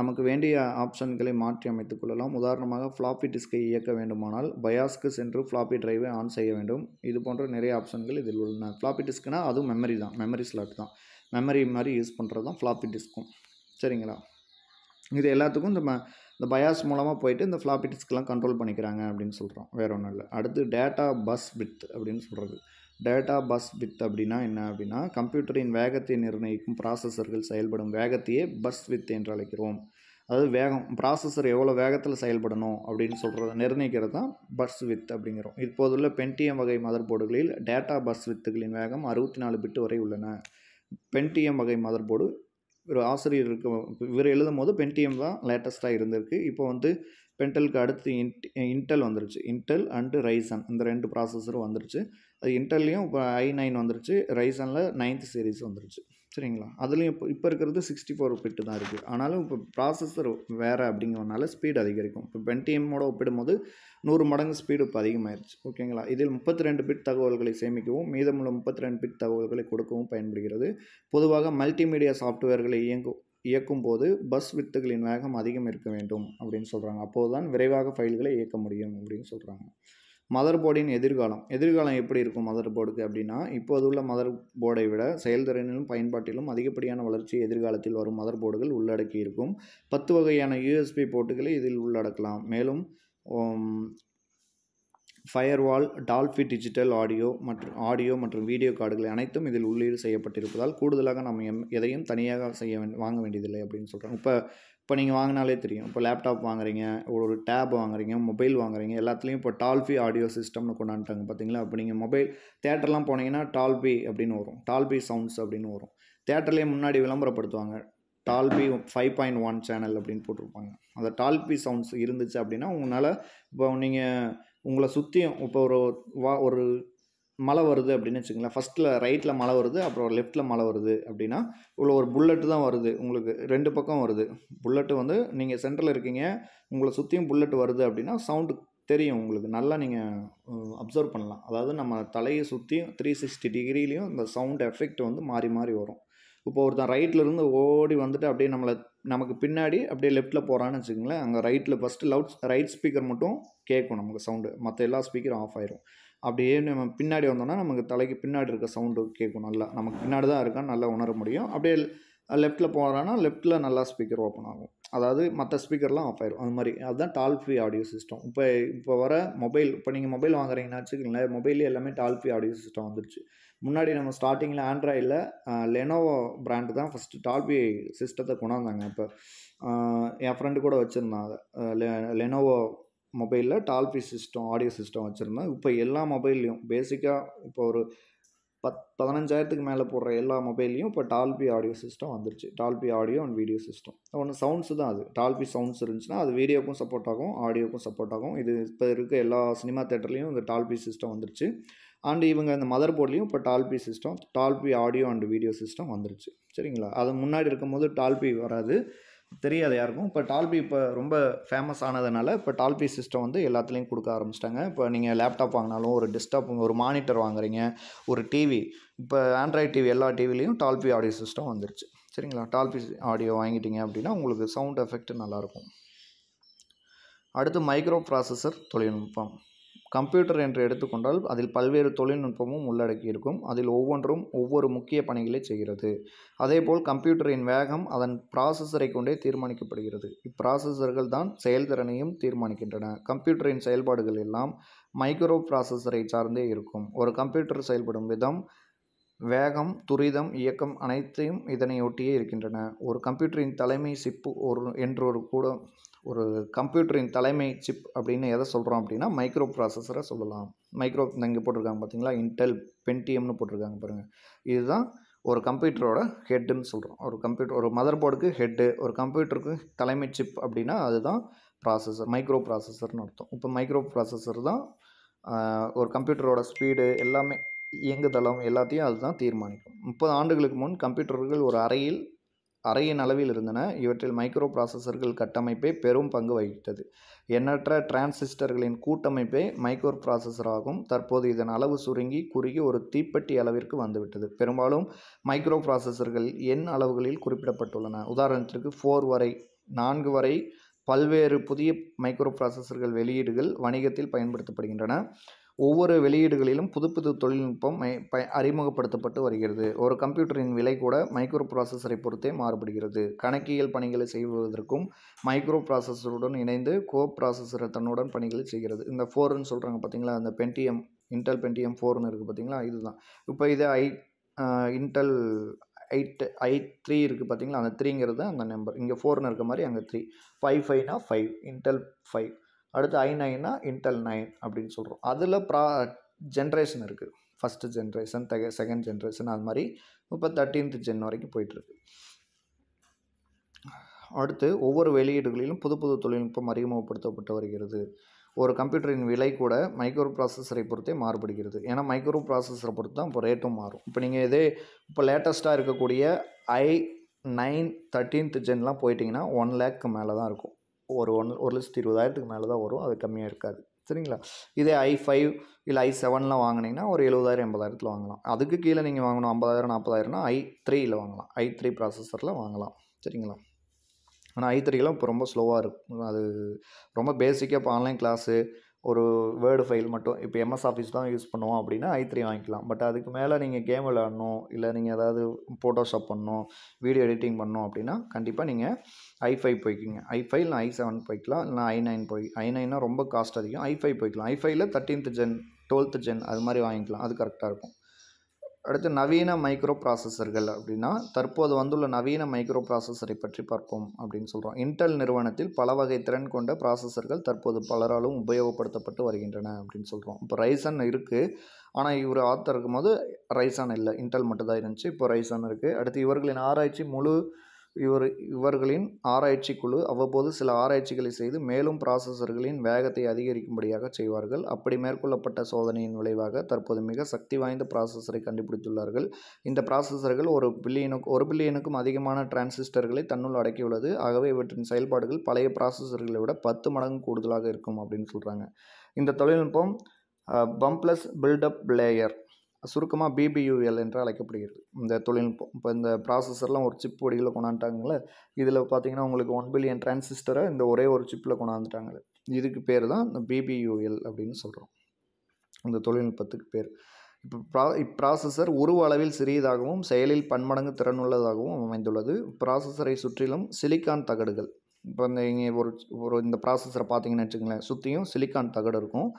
நமக்கு வேண்டிய ஆப்ஷன்களை மாற்றி அமைத்துக் கொள்ளலாம். உதாரணமாக ஃப்ளாப்பி டிஸ்கை இயக்க வேண்டுமானால் பயாஸ்க்கு சென்று ஃப்ளாப்பி டிரைவை ஆன் செய்ய வேண்டும். இது போன்ற நிறைய ஆப்ஷன்கள் இதில் உள்ளன. ஃப்ளாப்பி டிஸ்க்னால் அதுவும் மெமரி ஸ்லாட் தான். மெமரி மாதிரி யூஸ் பண்ணுறது தான் ஃப்ளாப்பி டிஸ்க்கும். சரிங்களா? இது எல்லாத்துக்கும் இந்த பயாஸ் மூலமாக போயிட்டு இந்த ஃப்ளாப்பி டிஸ்க்லாம் கண்ட்ரோல் பண்ணிக்கிறாங்க அப்படின்னு சொல்கிறோம். வேறு ஒன்றும் இல்லை. அடுத்து டேட்டா பஸ் வித் அப்படின்னு சொல்கிறது. டேட்டா பஸ் வித் அப்படின்னா என்ன அப்படின்னா, கம்ப்யூட்டரின் வேகத்தை நிர்ணயிக்கும் ப்ராசஸர்கள் செயல்படும் வேகத்தையே பஸ் வித் என்று அழைக்கிறோம். அதாவது வேகம், ப்ராசஸர் எவ்வளோ வேகத்தில் செயல்படணும் அப்படின்னு நிர்ணயிக்கிறது தான் பஸ் வித் அப்படிங்கிறோம். இப்போதுள்ள பென்டிஎம் வகை மதர் போர்டுகளில் டேட்டா பஸ் வித்துகளின் வேகம் 64 பிட் வரை உள்ளன. பென்டிஎம் வகை மதர் போர்டு ஒரு ஆசிரியர் இவர் எழுதும் போது பென்டிஎம் தான் லேட்டஸ்ட்டாக இருந்திருக்கு. இப்போ வந்து பென்டலுக்கு அடுத்து இன்டெல் வந்துருச்சு. இன்டெல் அண்டு ரைசன், இந்த 2 ப்ராசஸரும் வந்துருச்சு. அது இன்டெல்லையும் இப்போ i9 வந்துருச்சு, ரைசனில் 9th சீரீஸ் வந்துருச்சு. சரிங்களா? அதுலேயும் இப்போ இருக்கிறது 64 பிட் தான் இருக்குது. ஆனாலும் இப்போ ப்ராசஸர் வேறு அப்படிங்கிறதுனால ஸ்பீடு அதிகரிக்கும். இப்போ பென்டிஎம்மோட ஒப்பிடும்போது 100 மடங்கு ஸ்பீடு இப்போ அதிகமாகிடுச்சு. ஓகேங்களா? இதில் 32 பிட் தகவல்களை சேமிக்கவும் மீதமுள்ள 32 பிட் தகவல்களை கொடுக்கவும் பயன்படுகிறது. பொதுவாக மல்டிமீடியா சாஃப்ட்வேர்களை இயக்கும் போது பஸ் வித்துகளின் வேகம் அதிகம் இருக்க வேண்டும் அப்படின்னு சொல்கிறாங்க. அப்போது தான் விரைவாக ஃபைல்களை இயக்க முடியும் அப்படின்னு சொல்கிறாங்க. மதர் போர்டின் எதிர்காலம் எப்படி இருக்கும் மதர் போர்டுக்கு அப்படின்னா, இப்போது உள்ள மதர் போர்டை விட செயல்திறனிலும் பயன்பாட்டிலும் அதிகப்படியான வளர்ச்சி எதிர்காலத்தில் வரும் மதர் போர்டுகள் உள்ளடக்கி இருக்கும். 10 வகையான யூஎஸ்பி போர்ட்டுகளை இதில் உள்ளடக்கலாம். மேலும் ஃபயர்வால், டால்பி டிஜிட்டல் ஆடியோ மற்றும் வீடியோ கார்டுகள் அனைத்தும் இதில் உள்ளீடு செய்யப்பட்டிருப்பதால் கூடுதலாக நம்ம எதையும் தனியாக வாங்க வேண்டியதில்லை அப்படின்னு சொல்கிறாங்க. இப்போ நீங்கள் வாங்கினாலே தெரியும். இப்போ லேப்டாப் வாங்குறீங்க, ஒரு டேப் வாங்குறீங்க, மொபைல் வாங்குறீங்க, எல்லாத்துலேயும் இப்போ டால்பி ஆடியோ சிஸ்டம்னு கொண்டாந்துட்டாங்க பார்த்தீங்களா? இப்போ நீங்கள் தேட்டர்லாம் போனீங்கன்னா டால்பி அப்படின்னு வரும், டால்பி சவுண்ட்ஸ் அப்படின்னு வரும். தேட்டர்லேயே முன்னாடி விளம்பரப்படுத்துவாங்க, டால்பி 5.1 சேனல் அப்படின்னு போட்டிருப்பாங்க. அந்த டால்பி சவுண்ட்ஸ் இருந்துச்சு அப்படின்னா உங்களால் இப்போ நீங்கள் உங்களை சுற்றியும் இப்போ ஒரு மழை வருது அப்படின்னு வச்சுக்கோங்களேன். ஃபஸ்ட்டில் ரைட்டில் மழை வருது, அப்புறம் லெஃப்ட்டில் மழை வருது அப்படின்னா இவ்வளோ ஒரு புல்லட்டு தான் வருது, உங்களுக்கு 2 பக்கம் வருது. புல்லட்டு நீங்கள் சென்டரில் இருக்கீங்க, உங்களை சுற்றியும் புல்லட்டு வருது அப்படின்னா சவுண்டு தெரியும் உங்களுக்கு, நல்லா நீங்கள் அப்சர்வ் பண்ணலாம். அதாவது நம்ம தலையை சுற்றியும் 360 டிகிரிலையும் இந்த சவுண்ட் எஃபெக்ட் மாறி மாறி வரும். இப்போ ஒருத்தன் ரைட்லேருந்து ஓடி வந்துட்டு அப்படியே நமக்கு பின்னாடி அப்படியே லெஃப்ட்டில் போகிறான்னு வச்சுக்கோங்களேன். அங்கே ரைட்டில் ஃபஸ்ட்டு ரைட் ஸ்பீக்கர் மட்டும் கேட்கும் நமக்கு சவுண்டு, மற்ற எல்லா ஸ்பீக்கரும் ஆஃப் ஆயிரும். அப்படியே நம்ம பின்னாடி வந்தோம்னா நமக்கு தலைக்கு பின்னாடி இருக்க சவுண்டு கேட்கும், நல்லா நமக்கு பின்னாடி தான் இருக்கான்னு நல்லா உணர முடியும். அப்படியே லெஃப்ட்டில் போகிறான்னா லெஃப்ட்டில் நல்லா ஸ்பீக்கர் ஓப்பன் ஆகும், அதாவது மற்ற ஸ்பீக்கர்லாம் ஆஃப் ஆயிரும். அது மாதிரி அதுதான் டால்பி ஆடியோ சிஸ்டம். இப்போ வர மொபைல், இப்போ நீங்கள் மொபைல் வாங்குறீங்கன்னா வச்சுக்கோங்களேன், மொபைல்லே எல்லாமே டால்பி ஆடியோ சிஸ்டம் வந்துருச்சு. முன்னாடி நம்ம ஸ்டார்டிங்கில் ஆண்ட்ராய்டில் லெனோவோ பிராண்டு தான் ஃபஸ்ட்டு டால்பி சிஸ்டத்தை கொண்டாந்தாங்க. இப்போ என் ஃப்ரெண்டு கூட வச்சுருந்தான் அதை, லெனோவோ மொபைலில் டால்பி ஆடியோ சிஸ்டம் வச்சுருந்தேன். இப்போ எல்லா மொபைல்லையும் பேசிக்காக இப்போ ஒரு 15,000க்கு மேலே போடுற எல்லா மொபைல்லையும் இப்போ டால்பி ஆடியோ சிஸ்டம் வந்துருச்சு. Dolby audio and video system sounds தான். அது டால்பி சவுண்ட்ஸ் இருந்துச்சுன்னா அது வீடியோக்கும் சப்போர்ட் ஆகும், ஆடியோக்கும் சப்போர்ட் ஆகும். இது இப்போ இருக்க எல்லா சினிமா தேட்டர்லேயும் இந்த டால்பி சிஸ்டம் வந்துருச்சு. அண்ட் இவங்க இந்த மதர் போர்ட்லேயும் இப்போ Dolby audio and video system வந்துருச்சு. சரிங்களா? அது முன்னாடி இருக்கும்போது டால்பி வராது, தெரியாது யாருக்கும். இப்போ டால்பி இப்போ ரொம்ப ஃபேமஸ் ஆனதுனால இப்போ டால்பி சிஸ்டம் எல்லாத்துலேயும் கொடுக்க ஆரம்பிச்சிட்டாங்க. இப்போ நீங்கள் லேப்டாப் வாங்கினாலும், ஒரு டெஸ்க்டாப், ஒரு மானிட்டர் வாங்குறீங்க, ஒரு டிவி, இப்போ ஆண்ட்ராய்டு டிவி எல்லா டிவிலையும் டால்பி ஆடியோ சிஸ்டம் வந்துருச்சு. சரிங்களா? டால்பி ஆடியோ வாங்கிட்டீங்க அப்படின்னா உங்களுக்கு சவுண்ட் எஃபெக்ட் நல்லாயிருக்கும். அடுத்து மைக்ரோ ப்ராசஸர் தொழில்நுட்பம். கம்ப்யூட்டர் என்று எடுத்துக்கொண்டால் அதில் பல்வேறு தொழில்நுட்பமும் உள்ளடக்கி இருக்கும். அதில் ஒவ்வொன்றும் ஒவ்வொரு முக்கிய பணிகளை செய்கிறது. அதேபோல் கம்ப்யூட்டரின் வேகம் அதன் ப்ராசஸரை கொண்டே தீர்மானிக்கப்படுகிறது. இப்ராசஸர்கள் தான் செயல்திறனையும் தீர்மானிக்கின்றன. கம்ப்யூட்டரின் செயல்பாடுகள் எல்லாம் மைக்ரோ ப்ராசஸரை சார்ந்தே இருக்கும். ஒரு கம்ப்யூட்டர் செயல்படும் விதம், வேகம், துரிதம், இயக்கம் அனைத்தையும் இதனையொட்டியே இருக்கின்றன. ஒரு கம்ப்யூட்டரின் தலைமை சிப்பு ஒரு கம்ப்யூட்டரின் தலைமை சிப் அப்படின்னு எதை சொல்கிறோம் அப்படின்னா மைக்ரோ ப்ராசஸரை சொல்லலாம். இங்கே போட்டிருக்காங்க பார்த்தீங்களா, இன்டெல் பென்டிஎம்னு போட்டிருக்காங்க பாருங்கள். இதுதான் ஒரு கம்ப்யூட்டரோட ஹெட்டுன்னு சொல்கிறோம். ஒரு மதர் போர்டுக்கு ஹெட்டு, ஒரு கம்ப்யூட்டருக்கு தலைமை சிப் அப்படின்னா அதுதான் ப்ராசஸர், மைக்ரோ ப்ராசஸர்னு அர்த்தம். இப்போ மைக்ரோ ப்ராசஸர் தான் ஒரு கம்ப்யூட்டரோட ஸ்பீடு எல்லாமே, இயங்குதளம் எல்லாத்தையும் அதுதான் தீர்மானிக்கும். 30 ஆண்டுகளுக்கு முன் கம்ப்யூட்டர்கள் ஒரு அறையின் அளவில் இருந்தன. இவற்றில் மைக்ரோ ப்ராசஸர்கள் கட்டமைப்பே பெரும் பங்கு வகித்தது. எண்ணற்ற டிரான்சிஸ்டர்களின் கூட்டமைப்பே மைக்ரோ ப்ராசஸர் ஆகும். தற்போது இதன் அளவு குறுகி ஒரு தீப்பெட்டி அளவிற்கு வந்துவிட்டது. பெரும்பாலும் மைக்ரோ ப்ராசஸர்கள் எண் அளவுகளில் குறிப்பிடப்பட்டுள்ளன. உதாரணத்திற்கு 4 வரை பல்வேறு புதிய மைக்ரோ ப்ராசஸர்கள் வெளியீடுகள் வணிகத்தில் பயன்படுத்தப்படுகின்றன. ஒவ்வொரு வெளியீடுகளிலும் புது தொழில்நுட்பம் அறிமுகப்படுத்தப்பட்டு வருகிறது. ஒரு கம்ப்யூட்டரின் விலை கூட மைக்ரோ ப்ராசஸரை பொறுத்தே மாறுபடுகிறது. கணக்கியல் பணிகளை செய்வதற்கும் மைக்ரோ ப்ராசஸருடன் இணைந்து ப்ராசஸர் தன்னுடன் பணிகளை செய்கிறது. இந்த 4ன்னு சொல்கிறாங்க பார்த்தீங்களா, அந்த இன்டெல் பென்டிஎம் 4ன்னு இருக்குது பார்த்தீங்களா, இதுதான். இப்போ இது இன்டெல் i3 இருக்குது பார்த்தீங்களா, அந்த 3ங்கிறது அந்த நம்பர். இங்கே 4ன்னு இருக்க மாதிரி அங்கே 3. 5 5 இன்டெல் 5. அடுத்து i9னா இன்டெல் 9 அப்படின்னு சொல்கிறோம். அதில் ஜென்ரேஷன் இருக்குது. ஃபஸ்ட்டு ஜென்ரேஷன், செகண்ட் ஜென்ரேஷன், அது மாதிரி இப்போ 13th ஜென் வரைக்கும் போயிட்டுருக்கு. அடுத்து ஒவ்வொரு வெளியீடுகளிலும் புது புது தொழில்நுட்பம் அறிமுகப்படுத்தப்பட்டு வருகிறது. ஒரு கம்ப்யூட்டரின் விலை கூட மைக்ரோ ப்ராசஸரை பொறுத்தே மாறுபடுகிறது. ஏன்னா மைக்ரோ ப்ராசஸரை பொறுத்து தான் இப்போ ரேட்டும் மாறும். இப்போ நீங்கள் இப்போ லேட்டஸ்ட்டாக இருக்கக்கூடிய i9 13th ஜென்லாம் போயிட்டிங்கன்னா 1 லேக்கு மேலே தான் இருக்கும். ஒரு 1,20,000 மேலே தான் வரும். அது கம்மியாக இருக்காது. சரிங்களா? இதே i5 இல்லை i7லாம் வாங்கினீங்கன்னா ஒரு 70,000 80,000 வாங்கலாம். அதுக்கு கீழே நீங்கள் வாங்கணும் 50,000 40,000னா i3யில் வாங்கலாம். i3 ப்ராசஸரில் வாங்கலாம். சரிங்களா? ஆனால் i3லாம் இப்போ ரொம்ப ஸ்லோவாக இருக்கும். அது ரொம்ப பேசிக்காக இப்போ ஆன்லைன் கிளாஸு ஒரு வேர்டு ஃபைல் மட்டும் இப்போ எம்எஸ் ஆஃபீஸ் தான் யூஸ் பண்ணுவோம் அப்படின்னா i3 வாங்கிக்கலாம். பட் அதுக்கு மேலே நீங்கள் கேம் விளையாடணும், இல்லை நீங்கள் ஏதாவது ஃபோட்டோஷாப் பண்ணணும், வீடியோ எடிட்டிங் பண்ணணும் அப்படின்னா கண்டிப்பாக நீங்கள் i5 போய்க்கிங்க. i5 இல்லை i7 போய்க்கலாம், இல்லை i9 i9னா ரொம்ப காஸ்ட் அதிகம். i5 போய்க்கலாம். i5ல் 13th ஜென் 12th ஜென் அது மாதிரி வாங்கிக்கலாம். அது கரெக்டாக இருக்கும். அடுத்து நவீன மைக்ரோ ப்ராசஸர்கள் அப்படின்னா தற்போது வந்துள்ள நவீன மைக்ரோ ப்ராசஸரை பற்றி பார்ப்போம் அப்படின்னு சொல்கிறோம். இன்டெல் நிறுவனத்தில் பல வகை திறன் கொண்ட ப்ராசஸர்கள் தற்போது பலராலும் உபயோகப்படுத்தப்பட்டு வருகின்றன அப்படின்னு சொல்கிறோம். இப்போ ரைசன் இருக்குது, ஆனால் இவர் ஆத்தர் இருக்கும்போது ரைசான் இல்லை, இன்டெல் மட்டும் தான் இருந்துச்சு. இப்போ ரைசான் இருக்குது. அடுத்து இவர்களின் ஆராய்ச்சி இவர்களின் ஆராய்ச்சி குழு அவ்வப்போது சில ஆராய்ச்சிகளை செய்து மேலும் ப்ராசஸர்களின் வேகத்தை அதிகரிக்கும்படியாக செய்வார்கள். அப்படி மேற்கொள்ளப்பட்ட சோதனையின் விளைவாக தற்போது மிக சக்தி வாய்ந்த ப்ராசஸரை கண்டுபிடித்துள்ளார்கள். இந்த ப்ராசஸர்கள் 1 பில்லியனுக்கும் அதிகமான டிரான்சிஸ்டர்களை தன்னுள் அடக்கியுள்ளது. ஆகவே இவற்றின் செயல்பாடுகள் பழைய ப்ராசஸர்களை விட 10 மடங்கு கூடுதலாக இருக்கும் அப்படின்னு சொல்கிறாங்க. இந்த தொழில்நுட்பம் பம்ப்லெஸ் பில்டப் லேயர், சுருக்கமாக BBUL என்று அழைக்கப்படுகிறது. இந்த தொழில்நுட்பம் இப்போ இந்த ப்ராசஸர்லாம் ஒரு சிப் வடிவில் கொண்டாந்துட்டாங்களே, இதில் பார்த்தீங்கன்னா உங்களுக்கு 1 பில்லியன் டிரான்சிஸ்டரை இந்த ஒரே ஒரு சிப்பில் கொண்டாந்துட்டாங்களே, இதுக்கு பேர் தான் இந்த BBUL அப்படின்னு சொல்கிறோம். இந்த தொழில்நுட்பத்துக்கு பேர். இப்போ இப்ராசஸர் உருவ அளவில் சிறியதாகவும் செயலில் பன்மடங்கு திறனுள்ளதாகவும் அமைந்துள்ளது. ப்ராசஸரை சுற்றிலும் சிலிக்கான் தகடுகள், இப்போ இங்கே இந்த ப்ராசஸரை பார்த்தீங்கன்னு வச்சுக்கோங்களேன், சுற்றியும் சிலிக்கான் தகடு இருக்கும்.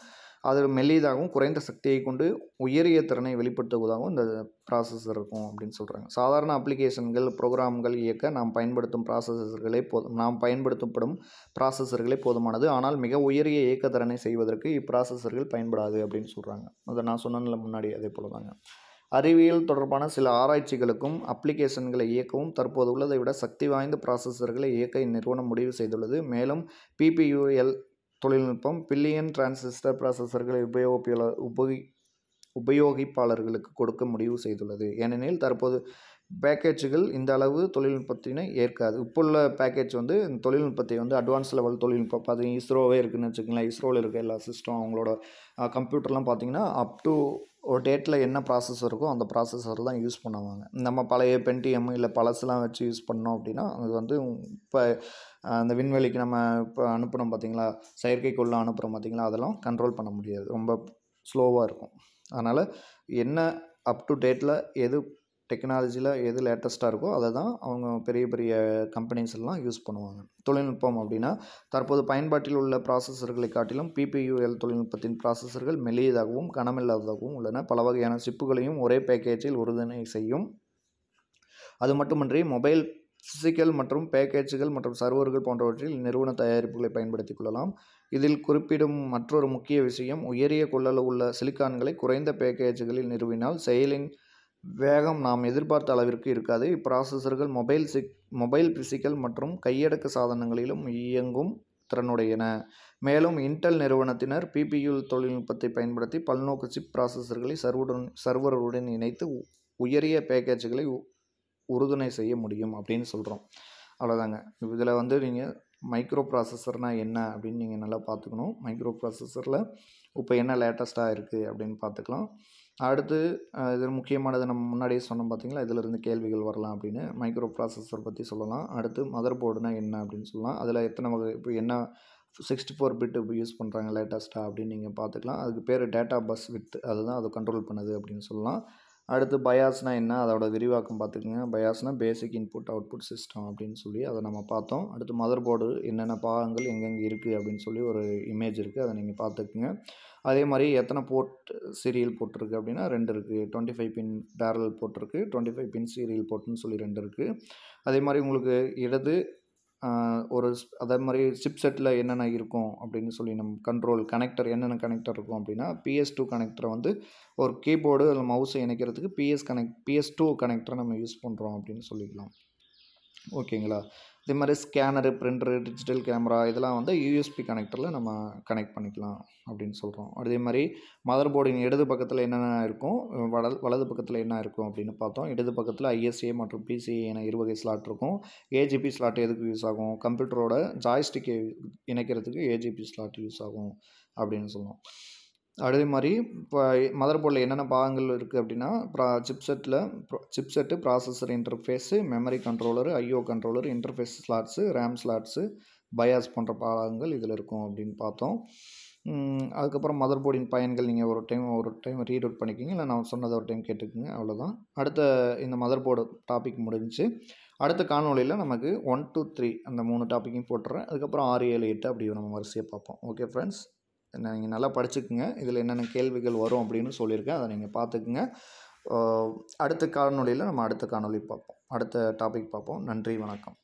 அது மெல்லியதாகவும் குறைந்த சக்தியை கொண்டு உயரிய திறனை வெளிப்படுத்துவதாகவும் இந்த ப்ராசஸர் இருக்கும் அப்படின்னு சொல்கிறாங்க. சாதாரண அப்ளிகேஷன்கள் ப்ரோக்ராம்கள் இயக்க நாம் பயன்படுத்தப்படும் ப்ராசஸர்களே போதுமானது. ஆனால் மிக உயரிய இயக்க திறனை செய்வதற்கு இப்ராசஸர்கள் பயன்படாது அப்படின்னு சொல்கிறாங்க. அதை நான் சொன்னதில்ல முன்னாடி, அதே போல தாங்க. அறிவியல் தொடர்பான சில ஆராய்ச்சிகளுக்கும் அப்ளிகேஷன்களை இயக்கவும் தற்போது உள்ளதை விட சக்தி வாய்ந்த ப்ராசஸர்களை இயக்க இந்நிறுவனம் முடிவு செய்துள்ளது. மேலும் PPUL தொழில்நுட்பம் பில்லியன் டிரான்சிஸ்டர் ப்ராசஸர்களை உபயோகிப்பாளர்களுக்கு கொடுக்க முடிவு செய்துள்ளது. ஏனெனில் தற்போது பேக்கேஜுகள் இந்த அளவு தொழில்நுட்பத்தினை ஏற்காது. இப்போ உள்ள பேக்கேஜ் இந்த தொழில்நுட்பத்தை அட்வான்ஸ் லெவல் தொழில்நுட்பம் பார்த்தீங்கன்னா இஸ்ரோவே இருக்குதுன்னு வச்சுக்கோங்களேன். இஸ்ரோவில் இருக்க எல்லா சிஸ்டம் அவங்களோட கம்ப்யூட்டர்லாம் பார்த்தீங்கன்னா அப் டு ஒரு டேட்டில் என்ன ப்ராசஸர் இருக்கோ அந்த ப்ராசஸர் தான் யூஸ் பண்ணுவாங்க. நம்ம பழைய பென்டிஎம் இல்லை பழசுலாம் வச்சு யூஸ் பண்ணோம் அப்படின்னா அது இப்போ அந்த விண்வெளிக்கு நம்ம இப்போ அனுப்புகிறோம் பார்த்தீங்களா, செயற்கைக்கோள் அனுப்புகிறோம் பார்த்தீங்களா, அதெல்லாம் கண்ட்ரோல் பண்ண முடியாது, ரொம்ப ஸ்லோவாக இருக்கும். அதனால் என்ன அப் டு டேட்டில் எது டெக்னாலஜியில் எது லேட்டஸ்ட்டாக இருக்கோ அதை தான் அவங்க பெரிய பெரிய கம்பெனிஸ் எல்லாம் யூஸ் பண்ணுவாங்க. தொழில்நுட்பம் அப்படின்னா தற்போது பயன்பாட்டில் உள்ள ப்ராசஸர்களை காட்டிலும் PPUL தொழில்நுட்பத்தின் ப்ராசஸர்கள் மெல்லியதாகவும் கனமில்லாததாகவும் உள்ளன. பல வகையான சிப்புகளையும் ஒரே பேக்கேஜில் உறுதுணை செய்யும். அது மட்டுமின்றி மொபைல் பிசிக்கல் மற்றும் பேக்கேஜுகள் மற்றும் சர்வர்கள் போன்றவற்றில் நிறுவன தயாரிப்புகளை பயன்படுத்தி கொள்ளலாம். இதில் குறிப்பிடும் மற்றொரு முக்கிய விஷயம், உயரிய கொள்ளளவு உள்ள சிலிக்கான்களை குறைந்த பேக்கேஜுகளில் நிறுவினால் செயலின் வேகம் நாம் எதிர்பார்த்த அளவிற்கு இருக்காது. இப்ராசஸர்கள் மொபைல் பிசிக்கல் மற்றும் கையடக்க சாதனங்களிலும் இயங்கும் திறனுடையன. மேலும் இன்டெல் நிறுவனத்தினர் PPUL தொழில்நுட்பத்தை பயன்படுத்தி பல்நோக்கு சிப் ப்ராசஸர்களை சர்வருடன் இணைத்து உயரிய பேக்கேஜுகளை உறுதுணை செய்ய முடியும் அப்படின்னு சொல்கிறோம். அவ்வளோதாங்க. இதில் நீங்கள் மைக்ரோ ப்ராசஸர்னால் என்ன அப்படின்னு நீங்கள் நல்லா பார்த்துக்கணும். மைக்ரோ ப்ராசஸரில் இப்போ என்ன லேட்டஸ்ட்டாக இருக்குது அப்படின்னு பார்த்துக்கலாம். அடுத்து இதில் முக்கியமானது நம்ம முன்னாடியே சொன்னோம் பார்த்தீங்களா, இதிலிருந்து கேள்விகள் வரலாம் அப்படின்னு. மைக்ரோ ப்ராசஸர் பற்றி சொல்லலாம். அடுத்து மதர் போர்டுனா என்ன அப்படின்னு சொல்லலாம். அதில் எத்தனை வகை, இப்போ என்ன 64 பிட் இப்போ யூஸ் பண்ணுறாங்க லேட்டஸ்ட்டாக அப்படின்னு நீங்கள் பார்த்துக்கலாம். அதுக்கு பேர் டேட்டா பஸ் வித், அதுதான் அதை கண்ட்ரோல் பண்ணுது அப்படின்னு சொல்லலாம். அடுத்து பயாஸ்னால் என்ன, அதோட விரிவாக்கம் பார்த்துக்குங்க. பயாஸ்னால் பேசிக் இன்புட் அவுட்புட் சிஸ்டம் அப்படின்னு சொல்லி அதை நம்ம பார்த்தோம். அடுத்து மதர் போர்டு என்னென்ன பாகங்கள் எங்கெங்கே இருக்குது அப்படின்னு சொல்லி ஒரு இமேஜ் இருக்குது, அதை நீங்கள் பார்த்துக்குங்க. அதே மாதிரி எத்தனை போர்ட் சீரியல் போட்டிருக்கு அப்படின்னா 2 இருக்குது. 25 பின் பேரல் போட்டிருக்கு, 25 பின் சீரியல் போர்ட்டுன்னு சொல்லி 2 இருக்குது. அதே மாதிரி உங்களுக்கு அதே மாதிரி சிப் செட்டில் என்னென்ன இருக்கும் அப்படின்னு சொல்லி நம்ம கண்ட்ரோல் கனெக்டர் என்னென்ன கனெக்டர் இருக்கும் அப்படின்னா PS2 கனெக்டரை ஒரு கீபோர்டு அதில் மவுஸை இணைக்கிறதுக்கு PS2 கனெக்டரை நம்ம யூஸ் பண்ணுறோம் அப்படின்னு சொல்லிக்கலாம். ஓகேங்களா. இதே மாதிரி ஸ்கேனரு, பிரிண்டரு, டிஜிட்டல் கேமரா இதெல்லாம் வந்து யூஎஸ்பி கனெக்டரில் நம்ம கனெக்ட் பண்ணிக்கலாம் அப்படின்னு சொல்கிறோம். அதே மாதிரி மதர் போர்டின் இடது பக்கத்தில் என்னென்ன இருக்கும், வலது பக்கத்தில் என்ன இருக்கும் அப்படின்னு பார்த்தோம். இடது பக்கத்தில் ஐஎஸ்ஏ மற்றும் பிசிஏ என இருவகை ஸ்லாட் இருக்கும். ஏஜிபி ஸ்லாட் எதுக்கு யூஸ் ஆகும், கம்ப்யூட்டரோட ஜாய்ஸ்டிக்கை இணைக்கிறதுக்கு ஏஜிபி ஸ்லாட் யூஸ் ஆகும் அப்படின்னு சொன்னோம். அதே மாதிரி இப்போ மதர் போர்டில் என்னென்ன பாகங்கள் இருக்குது அப்படின்னா, chipset, processor interface, memory controller, IO controller, interface slots, RAM slots, BIOS போன்ற பாகங்கள் இதில் இருக்கும் அப்படின்னு பார்த்தோம். அதுக்கப்புறம் மதர் போர்டின் பயன்கள் நீங்கள் ஒரு டைம் ரீட் அவுட் பண்ணிக்கிங்க, இல்லை நான் சொன்னதை ஒரு டைம் கேட்டுக்குங்க, அவ்வளோதான். அடுத்த இந்த மதர் போர்டு டாபிக் முடிஞ்சு. அடுத்த காணொலியில் நமக்கு 1 to 3 அந்த 3 டாப்பிக்கையும் போட்டுறேன். அதுக்கப்புறம் 6, 7, 8 அப்படி நம்ம வரிசையாக பார்ப்போம். ஓகே ஃப்ரெண்ட்ஸ், நீங்கள் நல்லா படிச்சுக்குங்க. இதில் என்னென்ன கேள்விகள் வரும் அப்படின்னு சொல்லியிருக்கேன், அதை நீங்கள் பார்த்துக்குங்க. அடுத்த காணொலியில் நம்ம அடுத்த காணொலி பார்ப்போம், அடுத்த டாபிக் பார்ப்போம். நன்றி, வணக்கம்.